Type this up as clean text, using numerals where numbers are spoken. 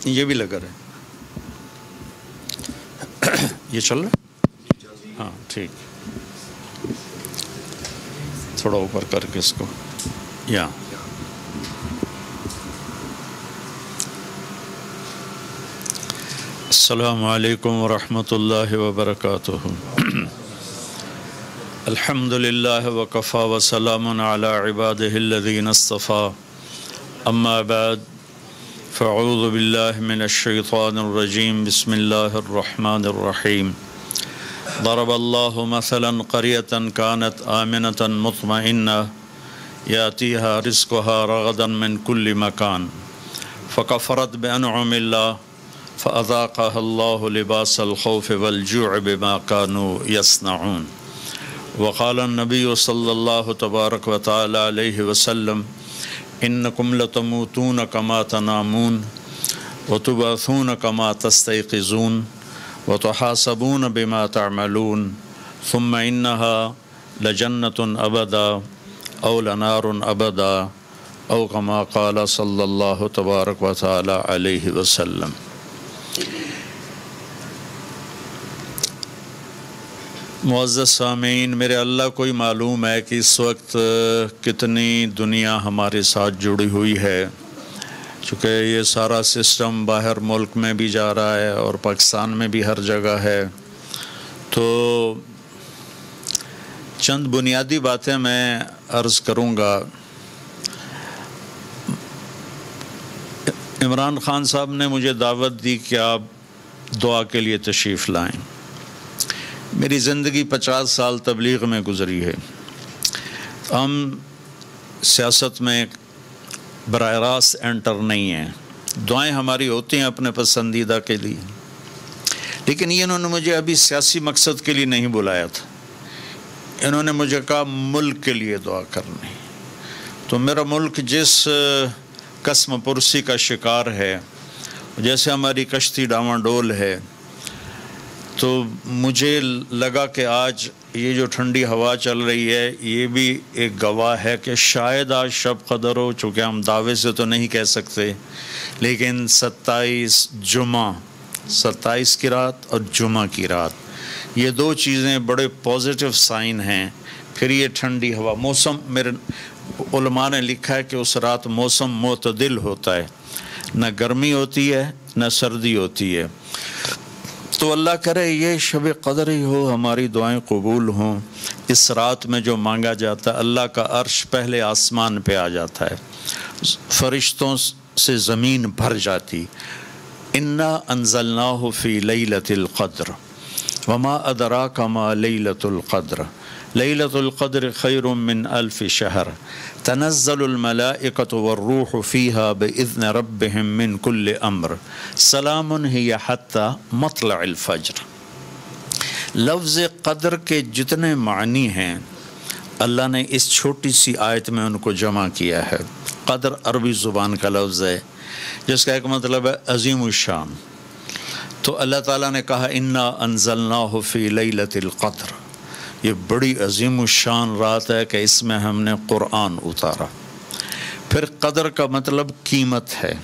یہ بھی لگا رہے، یہ چل رہا ہے؟ ہاں ٹھیک، تھوڑا اوپر کر کے اس کو یا السلام علیکم ورحمۃ اللہ وبرکاتہ۔ الحمد للہ وکفی وسلام علی عبادہ الذین اصطفیٰ، اما بعد فاعوذ باللہ من الشیطان الرجیم، بسم اللہ الرحمن الرحیم۔ ضرب اللہ مثلا قریۃ کانت آمنۃ مطمئنہ یاتیہا رزقہا رغدا من کل مکان فکفرت بانعم اللہ فأذاقها الله لباس الخوف والجوع بما كانوا يصنعون۔ وقال النبي صلى الله تبارك وتعالى عليه وسلم إنكم لتموتون كما تنامون وتبعثون كما تستيقظون وتحاسبون بما تعملون ثم إنها لجنة أبدا أو لنار أبدا أو كما قال صلى الله تبارك وتعالى عليه وسلم۔ معزز سامعین، میرے اللہ کو ہی معلوم ہے کہ اس وقت کتنی دنیا ہمارے ساتھ جڑی ہوئی ہے، چونکہ یہ سارا سسٹم باہر ملک میں بھی جا رہا ہے اور پاکستان میں بھی ہر جگہ ہے۔ تو چند بنیادی باتیں میں عرض کروں گا۔ عمران خان صاحب نے مجھے دعوت دی کہ آپ دعا کے لیے تشریف لائیں۔ میری زندگی 50 سال تبلیغ میں گزری ہے۔ ہم سیاست میں براہ راست انٹر نہیں ہیں، دعائیں ہماری ہوتی ہیں اپنے پسندیدہ کے لیے، لیکن یہ انہوں نے مجھے ابھی سیاسی مقصد کے لیے نہیں بلایا تھا۔ انہوں نے مجھے کہا ملک کے لیے دعا کرنی۔ تو میرا ملک جس قسم پرسی کا شکار ہے، جیسے ہماری کشتی ڈاواں ہے، تو مجھے لگا کہ آج یہ جو ٹھنڈی ہوا چل رہی ہے یہ بھی ایک گواہ ہے کہ شاید آج شب قدر ہو، چونکہ ہم دعوے سے تو نہیں کہہ سکتے، لیکن 27 کی رات اور جمعہ کی رات، یہ دو چیزیں بڑے پازیٹیو سائن ہیں۔ پھر یہ ٹھنڈی ہوا، موسم، میرے علماء نے لکھا ہے کہ اس رات موسم معتدل ہوتا ہے، نہ گرمی ہوتی ہے نہ سردی ہوتی ہے۔ تو اللہ کرے یہ شب قدر ہی ہو، ہماری دعائیں قبول ہوں۔ اس رات میں جو مانگا جاتا ہے، اللہ کا عرش پہلے آسمان پہ آ جاتا ہے، فرشتوں سے زمین بھر جاتی۔ انا انزلناہ فی لیلۃ القدر وما ادراک ما لیلۃ القدر لیلۃ القدر خیر من الف شہر تنزل الملائکۃ والروح فیہا باذن ربہم من کل امر سلام ہی حتی مطلع الفجر۔ لفظ قدر کے جتنے معنی ہیں اللہ نے اس چھوٹی سی آیت میں ان کو جمع کیا ہے۔ قدر عربی زبان کا لفظ ہے جس کا ایک مطلب ہے عظیم الشان۔ تو اللہ تعالیٰ نے کہا انا انزلناہ فی لیلۃ القدر، یہ بڑی عظیم الشان رات ہے کہ اس میں ہم نے قرآن اتارا۔ پھر قدر کا مطلب قیمت ہے۔